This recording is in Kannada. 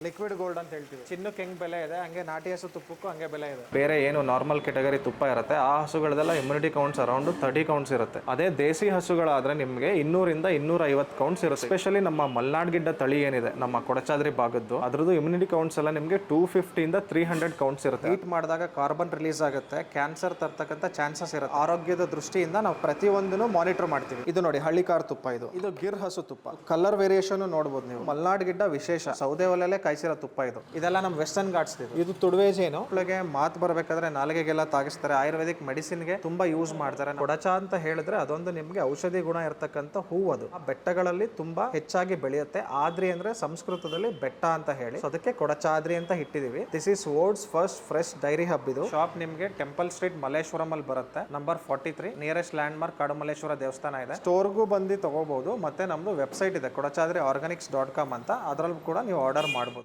ಲಿಕ್ವಿಡ್ ಗೋಲ್ಡ್ ಅಂತ ಹೇಳ್ತೀವಿ. ಚಿನ್ನಕ್ಕೆ ಹೆಂಗ್ ಬೆಲೆ ಇದೆ ಹಂಗೆ ನಾಟಿ ಹಸು ತುಪ್ಪಕ್ಕೂ ಹಂಗೆ ಬೆಲೆ ಇದೆ. ಬೇರೆ ಏನು ನಾರ್ಮಲ್ ಕೆಟಗರಿ ತುಪ್ಪ ಇರುತ್ತೆ ಆ ಹಸುಗಳದೆಲ್ಲ ಇಮ್ಯುನಿಟಿ ಕೌಂಟ್ಸ್ ಅರೌಂಡ್ 30 ಕೌಂಟ್ಸ್ ಇರುತ್ತೆ. ಅದೇ ದೇಸಿ ಹಸುಗಳಾದ್ರೆ ನಿಮಗೆ 200 ಇಂದ 250 ಕೌಂಟ್ಸ್ ಇರುತ್ತೆ. ಎಸ್ಪೆಷಲಿ ನಮ್ಮ ಮಲ್ನಾಡ್ ಗಿಡ್ಡ ತಳಿ ಏನಿದೆ ನಮ್ಮ ಕೊಡಚಾದ್ರಿ ಭಾಗದ್ದು, ಅದ್ರದ್ದು ಇಮ್ಯುನಿಟಿ ಕೌಂಟ್ಸ್ ಎಲ್ಲ ನಿಮಗೆ 250 ಇಂದ 300 ಕೌಂಟ್ಸ್ ಇರುತ್ತೆ. ಹೀಟ್ ಮಾಡಿದಾಗ ಕಾರ್ಬನ್ ರಿಲೀಸ್ ಆಗುತ್ತೆ, ಕ್ಯಾನ್ಸರ್ ತರ್ತಕ್ಕಂಥ ಚಾನ್ಸಸ್ ಇರುತ್ತೆ. ಆರೋಗ್ಯದ ದೃಷ್ಟಿಯಿಂದ ನಾವು ಪ್ರತಿಯೊಂದನ್ನು ಮಾನಿಟರ್ ಮಾಡ್ತೀವಿ. ಇದು ನೋಡಿ ಹಳ್ಳಿಕಾರ್ ತುಪ್ಪ, ಇದು ಗಿರ್ ಹಸು ತುಪ್ಪ. ಕಲರ್ ವೇರಿಯೇಷನ್ ನೋಡಬಹುದು ನೀವು. ಮಲ್ನಾಡ್ ಗಿಡ್ಡ ವಿಶೇಷ ಸೌದೆ ಒಲೆಲೆ ಕಾಯಿಸಿರೋ ತುಪ್ಪ ಇದು. ಇದೆಲ್ಲ ನಮ್ಮ ವೆಸ್ಟರ್ನ್ ಘಾಟ್ಸ್. ಇದು ತುಡುವೆ ಜೇನು. ಒಳಗೆ ಮಾತು ಬರಬೇಕಾದ್ರೆ ನಾಲಿಗೆಗೆಲ್ಲ ತಾಗಿಸ್ತಾರೆ. ಆಯುರ್ವೇದಿಕ್ ಮೆಡಿಸಿನ್ಗೆ ತುಂಬಾ ಯೂಸ್ ಮಾಡ್ತಾರೆ. ಕೊಡಚ ಅಂತ ಹೇಳಿದ್ರೆ ಅದೊಂದು ನಿಮ್ಗೆ ಔಷಧಿ ಗುಣ ಇರತಕ್ಕಂತ ಹೂವು. ಅದು ಆ ಬೆಟ್ಟಗಳಲ್ಲಿ ತುಂಬಾ ಹೆಚ್ಚಾಗಿ ಬೆಳೆಯುತ್ತೆ. ಆದ್ರಿ ಅಂದ್ರೆ ಸಂಸ್ಕೃತದಲ್ಲಿ ಬೆಟ್ಟ ಅಂತ ಹೇಳಿ, ಅದಕ್ಕೆ ಕೊಡಚಾದ್ರಿ ಅಂತ ಇಟ್ಟಿದೀವಿ. This is world's first fresh dairy hub. ಇದು ಶಾಪ್ ನಿಮ್ಗೆ ಟೆಂಪಲ್ ಸ್ಟ್ರೀಟ್ ಮಲ್ಲೇಶ್ವರಂ ಅಲ್ಲಿ ಬರುತ್ತೆ. Number 43 nearest landmark Kadumalleshwara ದೇವಸ್ಥಾನ ಇದೆ. ಸ್ಟೋರ್ಗೂ ಬಂದು ತಗೋಬಹುದು. ಮತ್ತೆ ನಮ್ದು ವೆಬ್ಸೈಟ್ ಇದೆ ಕೊಡಚಾದ್ರಿ ಆರ್ಗಾನಿಕ್ಸ್.com ಅಂತ, ಅದ್ರಲ್ಲಿ ಕೂಡ ನೀವು ಆರ್ಡರ್ ಮಾಡಬಹುದು.